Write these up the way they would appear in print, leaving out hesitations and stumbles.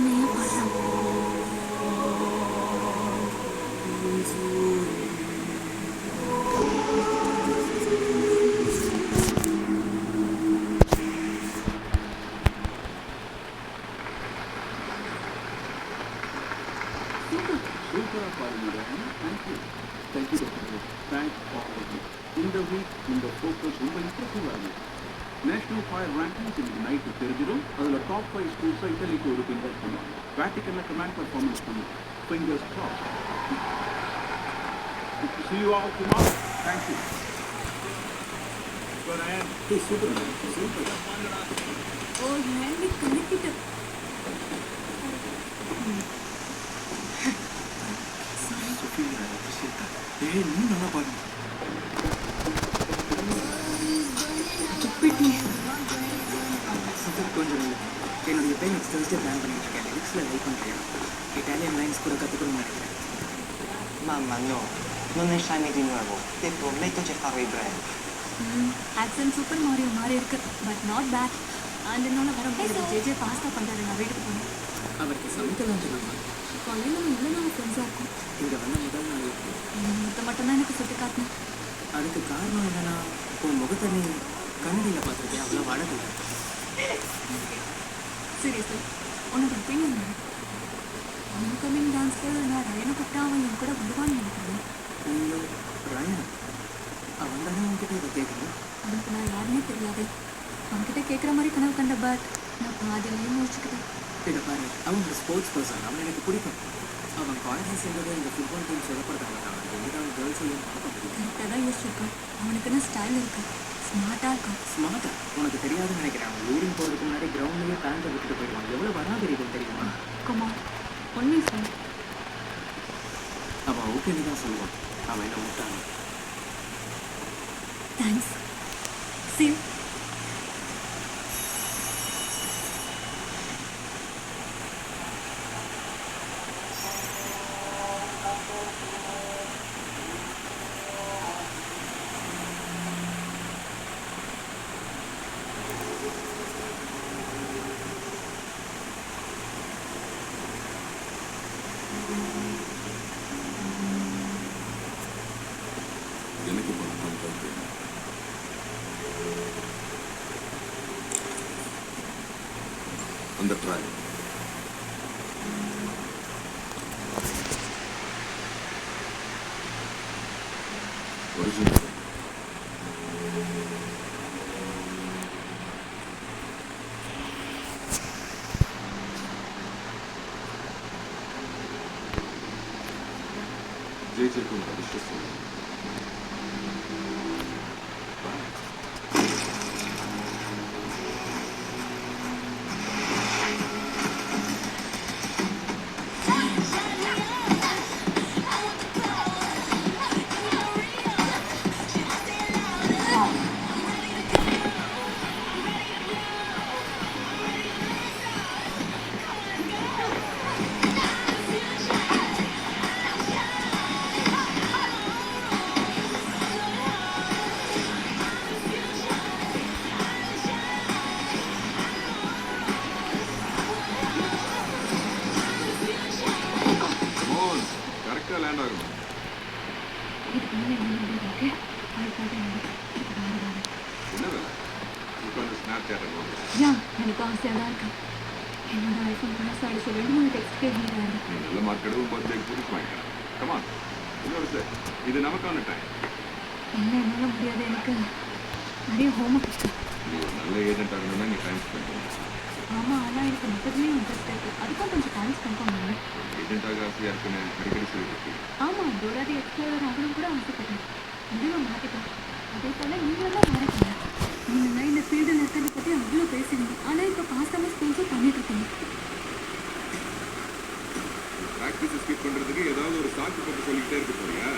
நையா பாடுறான். சூப்பராக பாருங்க. Thank you thank you doctor. Thanks all. இந்த வீக் இந்த ஃபோக்கஸ் ரொம்ப இம்ப்ரெசிவாக இருந்துச்சு. நேஷனல் ஃபயர் ரேங்கிங்ஸ் இன்னைக்கு நைட்டு தெரிஞ்சிடும். அதில் டாப் 5 ஸ்கூல்ஸை இட்டலிக்கு ஒரு இன்வைட் பண்ணுவாங்க. வேட்டிக்கனில் கமாண்ட் பர்ஃபார்மன்ஸ் பண்ணுவோம். Fingers crossed. See you all tomorrow. Thank you. Good man. Hey, super man. Super. Oh handy connected. Sophia, I appreciate that. Hey, நீ நல்லா பாருங்க. துப்பிட்டி. சூப்பர் கொஞ்சம் என்னுடைய பையன் நெக்ஸ்ட் தேர்ஸ்டே பிளான் பண்ணிட்டு இருக்கேன். லிரிக்ஸில் லைக் பண்ணுறியா? இட்டாலியன் லைன்ஸ் கூட கற்றுக்கணும்னு நினைக்கிறேன். Mamma no, non ne sai di nuovo. Ti prometto che farò i brand. Action super Mario மாதிரி இருக்கு, பட் நாட் பேட். அண்ட் இன்னொன்று வர முடியாது. ஜேஜே பாஸ்தா பண்ணுறாரு. நான் வீட்டுக்கு போனேன். அவருக்கு சமைக்கலாம் சொன்னாங்க. காலையில் நம்ம இவ்வளோ நாள் ஃப்ரெண்ட்ஸாக இருக்கும். இங்கே வந்த முதல் நாள் முகத்தை மட்டும்தான் எனக்கு சுட்டி காட்டணும். அதுக்கு காரணம் என்னன்னா உன் முகத்தை நீ கண்ணடியில் பார்த்துருக்கேன். அவ்வளோ அழகு. சீரியஸ்லி உன்னோட ஒப்பீனியன் இன்கமிங் டான்ஸில் நான் ரயனை கூப்பிட்டா அவன் என் கூட வருவான்னு நினைக்கிறேன். ஐயோ ரயன், அவன் தானே உன்கிட்ட இதை கேட்குறேன். அவனுக்கு நான் யாருன்னே தெரியாது. அவன்கிட்ட கேட்குற மாதிரி கனவு கண்ட, பட் நான் பாதியிலையும் முடிச்சுக்கிட்டேன். இதை பாரு, அவன் ஒரு ஸ்போர்ட்ஸ் பர்சன். அவன் எனக்கு பிடிக்கும். அவன் காலேஜ் சேர்ந்தது இந்த ஃபுட்பால் டீம் சொல்லப்படுத்த மாட்டான். எங்கேதான் கேர்ள்ஸையும் பார்க்க முடியும். கரெக்டாக தான் யோசிச்சிருக்கான். அவனுக்குன்னு ஸ்டைல் இருக்கு, ஸ்மார்ட்டாக இருக்கான். ஸ்மார்ட்டா உனக்கு தெரியாதுன்னு நினைக்கிறேன். அவன் யூரின் போகிறதுக்கு முன்னாடி கிரவுண்ட்லேயே பேண்ட்டை விட்டுட்டு போயிடுவான். எவ்வளோ வராதிரிகள் தெரியுமா? Kumar only sir. அவன் ஓகேன்னு தான் சொல்லுவான். அவன் என்ன விட்டான். தேங்க்ஸ். See you. எனக்கு பணம் தான் அந்த ட்ராய் ஒரிஜினல் ஜெயிச்சிருக்கும் விஸ்வசம். லேண்ட் ஆகும். என்ன வேலை? உட்காந்து ஸ்னாப் சேட் எனக்கு ஆசையாக தான் இருக்கு. என்னோட ஐஃபோன் பாஸ் ஆகிட சொல்லி 2-3 டெக்ஸ்ட் கேட்கிறாரு. நீ நல்ல மார்க் எடுக்கும் பர்த்டேக்கு புதுசு வாங்கிக்கலாம். கமான் இன்னொரு சார், இது நமக்கான டைம். இல்லை என்னால் முடியாது. எனக்கு நிறைய ஹோம்ஒர்க் இருக்கு. நீ ஒரு நல்ல ஏஜென்ட் ஆகணும்னா நீ டைம் ஸ்பெண்ட் பண்ணணும். ஆமாம், ஆனால் எனக்கு மொத்தத்துலேயும் இன்ட்ரெஸ்ட் இருக்குது. அதுக்கும் கொஞ்சம் டைம் ஸ்பெண்ட் பண்ணணும். ஏஜென்ட்டாக ஆசையாக இருக்குன்னு அடிக்கடி சொல்லிட்டு. ஆமாம், டோராதி எக்ஸ்ப்ளோரர் ஆகணும் கூட ஆசைப்பட்டேன். முடிவை மாற்றிட்டேன். அதே போல் நீங்களும் தான் மாறிட்டீங்க. நீங்கள் இந்த ஃபீல்டில் இருக்கிறத பற்றி அவ்வளோ பேசுவீங்க, ஆனால் இப்போ பாஸ்டாமல் ஸ்பென்ஸும் பண்ணிட்டு இருக்கீங்க. ப்ராக்டிஸ் ஸ்கிப் பண்ணுறதுக்கு ஏதாவது ஒரு சாக்கு போட்டு சொல்லிக்கிட்டே இருக்க போறியா?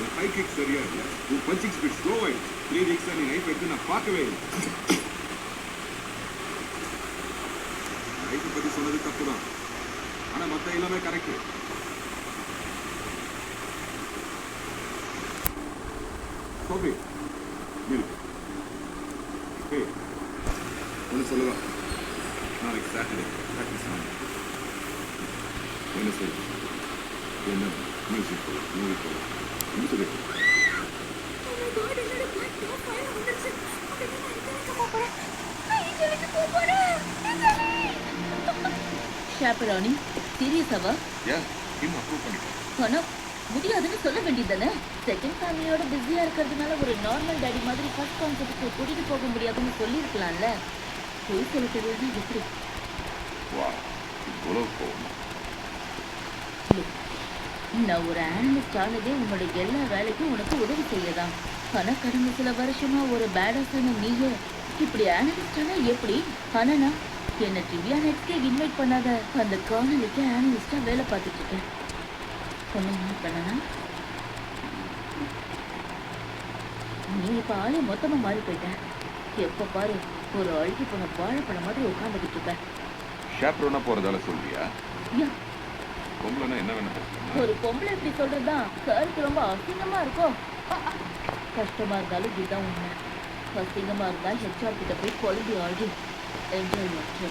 உன் ஹை கிக் சரியா இல்லை, உன் பஞ்சிங் ஸ்பீட் ஸ்லோ ஆயிடுச்சு. 3 வீக்ஸாக நீ நைஃப் எடுத்து நான் பார்க்கவே இல்லை. நைஃபை பற்றி சொன்னது தப்பு தான், ஆனால் மற்ற எல்லாமே கரெக்டு. கோபி மில்க். ஒன்று சொல்லலாம், நாளைக்கு சாட்டர்டே ப்ராக்டிஸ் பண்ணு. என்ன சொல்லு என்ன மியூசிக் மூவி போகலாம் என்ன சொல்லு ஷாப்பரானி சீரியஸாவா ஏன் இன்னும் அப்ரூவ் பண்ணிட்டேன் ஆனா முடியாதுன்னு சொல்ல வேண்டியதானே செகண்ட் ஃபேமிலியோட பிஸியா இருக்கிறதுனால ஒரு நார்மல் டேடி மாதிரி ஃபர்ஸ்ட் கான்செப்ட்டுக்கு கூட்டிட்டு போக முடியாதுன்னு சொல்லியிருக்கலாம்ல போய் சொல்ல தெரியாது எப்படி வா இவ்வளோ போகணும் Look, நான் ஒரு ஆனலிஸ்ட் ஆனதே உன்னோட எல்லா வேலைக்கும் உனக்கு உதவி செய்யதான் ஆனா கடந்த சில வருஷமா ஒரு பேடாஸான நீயே இப்படி ஆனலிஸ்ட் ஆனா எப்படி ஆனா நான் என்ன ட்ரிவியா நைட்ஸ்க்கே இன்வைட் பண்ணாத அந்த காணொலிக்கு ஆனலிஸ்டா வேலை பார்த்துட்டு இருக்கேன் சொன்ன என்ன பண்ணனா நீ இப்ப ஆளே மொத்தமா மாறி போயிட்ட எப்ப பாரு ஒரு அழுகி போன வாழைப்பழம் மாதிரி உட்காந்துக்கிட்டு இருக்க ஷாப்ரோனா போகிறதால சொல்றியா யா பொம்பளைனா என்ன வேணும் பேசுறேன் ஒரு பொம்பளை இப்படி சொல்றதுதான் கருக்கு ரொம்ப அசிங்கமா இருக்கும் கஷ்டமா இருந்தாலும் இதுதான் உண்மை அசிங்கமா இருந்தா ஹெச்ஆர் கிட்ட போய் குழந்தை ஆகி என்ஜாய் குழந்தை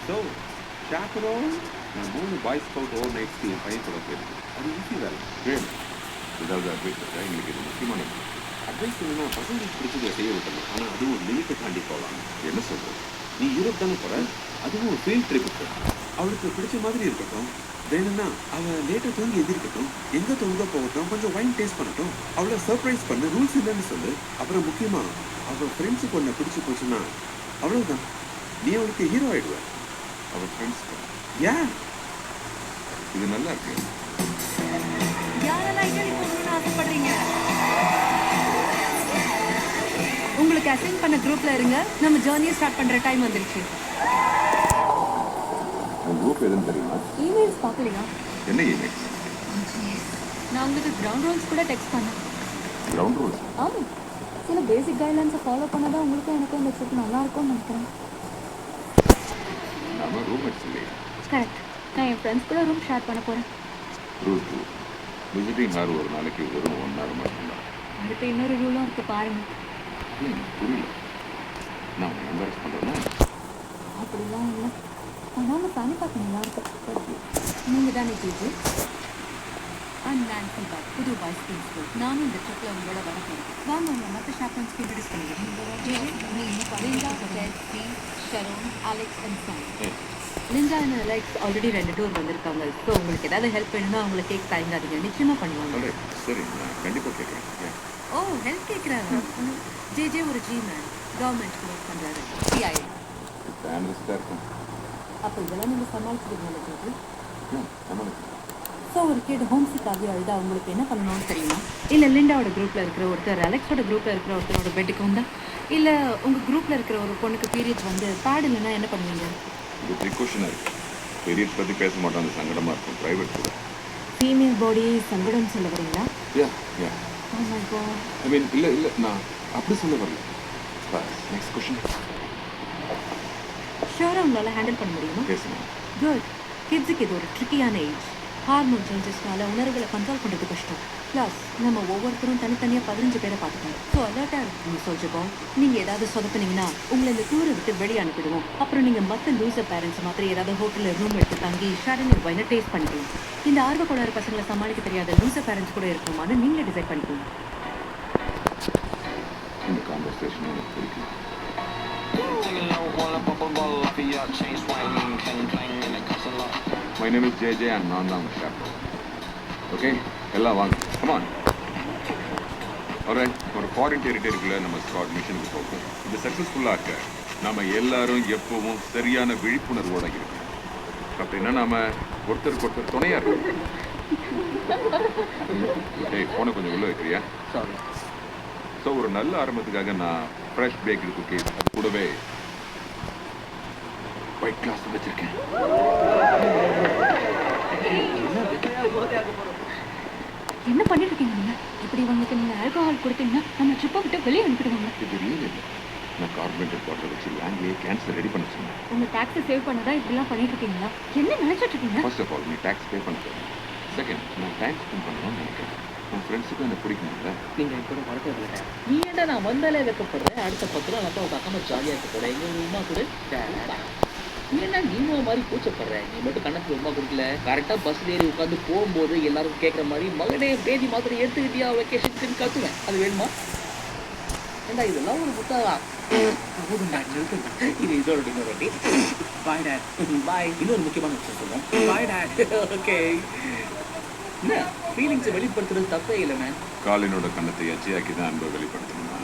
ஸோ ஷாப்ரோ நான் 3 பாய் ஸ்கவுட் ஓவர் நைட்ஸ்க்கு என் பையன் கூட போயிருக்கேன் அது ஈஸி வேலை வேணும் ஏதாவது அட்வைஸ் இருக்கா எங்களுக்கு இது முக்கியமான அட்வைஸ் என்னன்னா பசங்களுக்கு பிடிச்சதை செய்ய விட்டணும் ஆனால் அதுவும் ஒரு லிமிட்டை தாண்டி போகலாம் என்ன சொல்றது நீ யூரோப் தானே போற அதுவும் ஒரு ஃபீல்ட் ட்ரிப்புக்கு அவளுக்கு பிடிச்ச மாதிரி இருக்கட்டும் வேணும்னா அவள் லேட்டாக தூங்கி எதிர்க்கட்டும் எங்கே தூங்க போகட்டும் கொஞ்சம் வைன் டேஸ்ட் பண்ணட்டும் அவளை சர்ப்ரைஸ் பண்ண ரூல்ஸ் இல்லைன்னு சொல்லு அப்புறம் முக்கியமாக அவள் ஃப்ரெண்ட்ஸுக்கு ஒன்று பிடிச்சி போச்சுன்னா அவ்வளோதான் நீ அவளுக்கு ஹீரோ ஆயிடுவ அவள் ஃப்ரெண்ட்ஸ் ஏன் இது நல்லா இருக்கு யாரெல்லாம் இட்டாலி போகணும்னு ஆசைப்படுறீங்க உங்களுக்கு அசைன் பண்ண குரூப்ல இருங்க நம்ம ஜர்னியை ஸ்டார்ட் பண்ற டைம் வந்துருச்சு உன் குரூப் எதுன்னு தெரியுமா இமெயில்ஸ் பார்க்கலையா என்ன இமெயில் நான் உங்களுக்கு கிரவுண்ட் ரூல்ஸ் கூட டெக்ஸ்ட் பண்ணேன் கிரவுண்ட் ரூல்ஸ் ஆமாம் சில பேசிக் கைட்லைன்ஸை ஃபாலோ பண்ணாதான் உங்களுக்கும் எனக்கும் இந்த ட்ரிப் நல்லா இருக்கும்னு நினைக்கிறேன் நாம ரூம்மேட்ஸ் இல்லையா கரெக்ட் நான் என் ஃப்ரெண்ட்ஸ் கூட ரூம் ஷேர் பண்ண போகிறேன் ரூல் 2 விசிட்டிங் ஹார் ஒரு நாளைக்கு வெறும் 1 hour மட்டும்தான் அடுத்து இன்னொரு ரூலும் இருக்கு பாருங்க புரியல நான் உன்னை எம்பாரஸ் பண்ணுறேன்னா அப்படிலாம் இல்லை ஆனால் பண்ணி பார்க்க நல்லா இருக்கும் நீங்கள் தானே ஜிஜி நான்சி பாய் புது பாய்ஸ் ஸ்கூல் நானும் இந்த ட்ரிப்பில் உங்களோட வர போகிறேன் வாங்க உங்களை மற்ற ஷாப்ரன்ஸ்க்கு இன்ட்ரடியூஸ் பண்ணிக்கிறேன் லிண்டா கெஸ்டி Sharon Alex and Sam Linda and Alex already 2 tour வந்திருக்காங்க ஸோ உங்களுக்கு ஏதாவது ஹெல்ப் வேணும்னா அவங்களை கேக் தயங்காதீங்க நிச்சயமாக பண்ணுவாங்க சரி நான் கண்டிப்பாக கேட்குறேன் ஓ ஹெல்ப் கேட்குறாங்க ஜே ஒரு ஜி மேன் கவர்மெண்ட் ஒர்க் பண்ணுறாரு சிஐஏ ஆனலிஸ்டாக இருக்கும் அப்போ இதெல்லாம் நீங்கள் சமாளிச்சிருக்கீங்களா ஜேஜி நம்மளுக்கு ஸோ ஒரு கிட் ஹோம்சிக் ஆகி அழுதா உங்களுக்கு என்ன பண்ணணும்னு தெரியுமா இல்லை லிண்டாவோட குரூப்பில் இருக்கிற ஒருத்தர் அலெக்ஸோட குரூப்பில் இருக்கிற ஒருத்தரோட பெட்டுக்கு வந்தா இல்லை உங்கள் குரூப்பில் இருக்கிற ஒரு பொண்ணுக்கு பீரியட்ஸ் வந்து பேட் இல்லைன்னா என்ன பண்ணுவீங்க இது ப்ரிகாஷனாக இருக்குது பீரியட்ஸ் பற்றி பேச மாட்டோம் அது சங்கடமாக இருக்கும் ப்ரைவேட் கூட ஃபீமேல் பாடி சங்கடம் சொல்ல வரீங்களா யா ஐ மீன் இல்லை நான் அப்படி சொல்ல வரல நெக்ஸ்ட் கொஷின் ஷோராக உங்களால் ஹேண்டில் பண்ண முடியுமா பேசுங்க குட் கிட்ஸுக்கு இது ஒரு ட்ரிக்கியான ஏஜ் ஹார்மோன் சேஞ்சஸ்னால உணர்வுகளை கண்ட்ரோல் பண்ணுறது கஷ்டம் ப்ளஸ் நம்ம ஒவ்வொருத்தரும் தனித்தனியாக 15 பேரை பார்த்துக்கோம் ஸோ அலர்ட்டாக இருக்கணும் சொல்லிப்போம் நீங்கள் ஏதாவது சொதப்பினீங்கன்னா உங்களை இந்த டூரை விட்டு வெளியே அனுப்பிடுவோம் அப்புறம் நீங்கள் மற்ற லூசர் பேரண்ட்ஸ் மாத்திரம் ஏதாவது ஹோட்டலில் ரூம் எடுத்து தங்கி ஷார்டன் வைனை டேஸ்ட் பண்ணிக்கலாம் இந்த ஆர்வக்கோளாறு பசங்களை சமாளிக்க தெரியாத லூசர் பேரண்ட்ஸ் கூட இருக்குமான்னு நீங்களே டிசைட் பண்ணிக்கோங்க இந்த கான்வர்சேஷன் எனக்கு பிடிக்கும் my name is J and நான் தான் ஷாப் ஓகே எல்லாம் வாங்க கமான் ஒரு ஃபாரின் டெரிட்டரிக்குள்ள நம்ம ஸ்காட் மிஷனுக்கு போகும் இது சக்ஸஸ்ஃபுல்லாக இருக்க நம்ம எல்லாரும் எப்பவும் சரியான விழிப்புணர்வோட இருக்கணும் அப்படின்னா நாம ஒருத்தருக்கு துணையா இருக்கணும் ஏய் போனை கொஞ்சம் உள்ள வைக்கிறியா ஸோ ஒரு நல்ல ஆரம்பத்துக்காக நான் ஃப்ரெஷ் பேக்கரி குக்கீஸ் அது கூடவே ஒயிட் கிளாஸ் வச்சிருக்கேன் என்ன பண்ணிட்டு இருக்கீங்க நீங்கள் இப்படி உங்களுக்கு நீங்கள் ஆல்கஹால் கொடுத்தீங்கன்னா நம்ம ட்ரிப்பை விட்டு வெளியே அனுப்பிடுவாங்க இது ரியல் இல்லை நான் கார்பரேட்டர் குவார்டர் வச்சு லேண்ட்லேயே கேன்சர் ரெடி பண்ண சொன்னேன் உங்கள் டேக்ஸை சேவ் பண்ணதா இப்படிலாம் பண்ணிட்டு இருக்கீங்களா என்ன நினைச்சிட்டு இருக்கீங்க ஃபர்ஸ்ட் ஆஃப் ஆல் நீ டேக்ஸ் பே பண்ண செகண்ட் நான் டைம் ஸ்பெண்ட் பண்ணணும்னு நினைக்கிறேன் உன் ஃப்ரெண்ட்ஸுக்கும் என்ன பிடிக்கும்ல. நீங்கள் கூட வளர்க்க இல்லை. நீ ஏன்டா நான் வந்தாலே வைக்கப்படுறேன். அடுத்த 10 நாள் அப்பா பார்க்காம ஜாலியாக இருக்க போகிறேன். எங்கள் உமா கூட நீ என்ன நீங்களும் மாதிரி கூச்சப்படுற. நீ மட்டும் கண்ணத்தில் உமா கொடுக்கல. கரெக்டாக பஸ்ஸில் ஏறி உட்காந்து போகும்போது எல்லாரும் கேட்குற மாதிரி மகனே பேதி மாதிரி எடுத்துக்கிட்டியா வெக்கேஷன் கற்றுவேன். அது வேணுமா? ஏண்டா இதெல்லாம் ஒரு புத்தகா போதுண்டா நிறுத்துங்க. இது இதோட இன்னொரு வாட்டி பாய் டேட். பாய். இன்னொரு முக்கியமான விஷயம் சொல்லுவோம். பாய் டேட். ஓகே. என்ன ஃபீலிங்ஸை வெளிப்படுத்துறது தப்பே இல்லை மேம். காலினோட கண்ணத்தை எச்சையாக்கி தான் அன்பை வெளிப்படுத்தணுமா?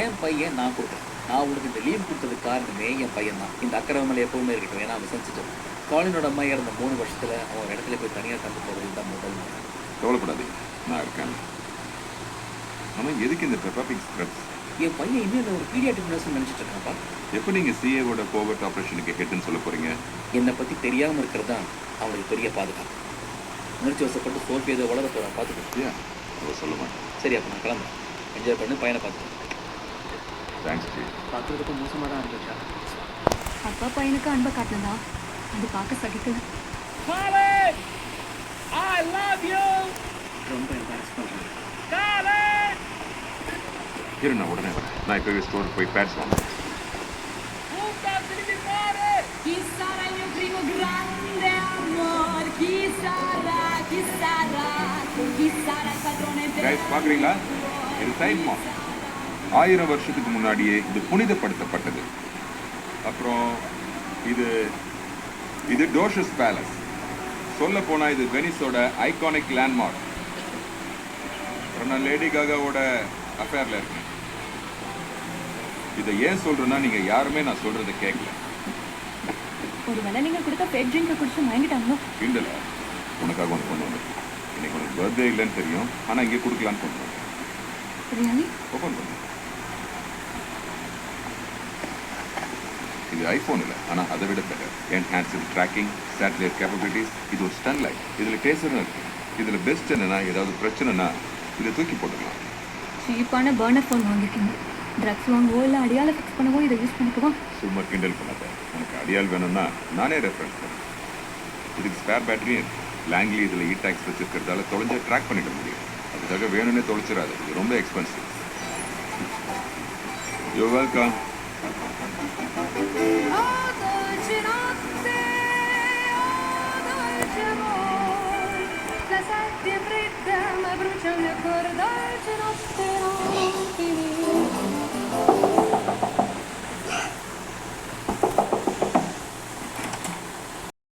என் பையன் நான் கொடுத்தேன். நான் உனக்கு இந்த லீவ் கொடுத்ததுக்கு காரணமே என் பையன் தான். இந்த அக்கறை எப்பவுமே இருக்கட்டும். ஏன்னா அவன் சென்சிட்டிவ். காலினோட அம்மா இறந்த 3 வருஷத்தில் அவன் ஒரு இடத்துல போய் தனியாக தந்து போகிறது தான் முதல் முறை. கவலைப்படாதீங்க, நான் இருக்கேன். ஆனால் எதுக்கு இந்த பெப்பாபிக் ஸ்க்ரப்ஸ்? என் பையன் இன்னும் ஒரு பீடியாட்ரிக் நர்ஸ் நினச்சிட்டு இருக்கான்ப்பா. எப்போ நீங்கள் சிஏவோட கோவர்ட் ஆப்ரேஷனுக்கு ஹெட்னு சொல்ல போகிறீங்க? என்னை பற்றி தெரியாமல் இருக்கிறது தான் அவனுக்கு பெரிய பாதுகாப்பு. உணர்ச்சி வசப்பட்டு சோஃபி ஏதோ வளர போகிறான். பார்த்துக்கிட்டியா? அவள் சொல்ல மாட்டேன். சரி, அப்போ நான் கிளம்புறேன். என்ஜாய் பண்ணி பையனை பார்த்துக்கேன். Thanks G. பார்க்குறதுக்கு மோசமாக தான் இருந்துச்சா? அப்பா பையனுக்கு அன்பை காட்டினதா அது பார்க்க சகிக்கல. ரொம்ப எம்பாரஸ் பண்ணுறேன். இரு, நான் உடனே வரேன். நான் இப்போ ஸ்டோருக்கு போய் பேட்ஸ் வாங்க. Chi sarà il mio primo grande amor? Chi sarà? Chi sarà? Chi sarà il padrone del guys பார்க்குறீங்களா? இது டைம் மார்க். 1000 வருஷத்துக்கு முன்னாடியே இது புனிதப்படுத்தப்பட்டது. அப்புறம் இது டோஷஸ் பேலஸ். சொல்ல போனால் இது வெனிஸோட ஐகானிக் லேண்ட்மார்க். அப்புறம் நான் லேடி காகாவோட அஃபேரில் இருக்கேன். இதை ஏன் சொல்கிறேன்னா நீங்கள் யாருமே நான் சொல்கிறத கேட்கல. ஒருவேளை நீங்கள் கொடுத்த பெட் ட்ரிங்கை குடிச்சு மயங்கிட்டாங்களோ? கிண்டல. உனக்காக ஒன்று கொண்டு வந்து இன்னைக்கு உனக்கு பர்த்டே இல்லைன்னு தெரியும், ஆனால் இங்கே கொடுக்கலான்னு கொண்டு வந்தேன். ரியலி? ஓப்பன் பண்ணு. இது ஐஃபோன் இல்லை, ஆனால் அதை விட better. Enhanced tracking, satellite capabilities. இது ஒரு ஸ்டன் லைட். இதில் டேசரும் இருக்குது. இதில் பெஸ்ட் என்னன்னா, ஏதாவது பிரச்சனைனா இதை தூக்கி போட்டுக்கலாம். சீப்பான பர்னர் ஃபோன் வாங்கியிருக்கீங்க. ட்ரக்ஸ் வாங்கவோ இல்லை அடியால் ஃபிக்ஸ் பண்ணவோ இதை யூஸ் பண்ணிக்குவோம். சும்மா கிண்டல் பண்ணாத. உனக்கு அடியால் வேணும்னா நானே ரெஃபரன்ஸ் பண்ணேன். இதுக்கு ஸ்பேர் பேட்டரியும் இருக்குது. லேங்க்லி இதில் இ டேக்ஸ் வச்சுருக்கிறதால தொலைஞ்சா ட்ராக் பண்ணிட முடியும். அதுக்காக வேணும்னே தொலைச்சிடாது. இது ரொம்ப expensive. You welcome. La senti in fretta, ma brucia il mio cuore dolce notte non finire.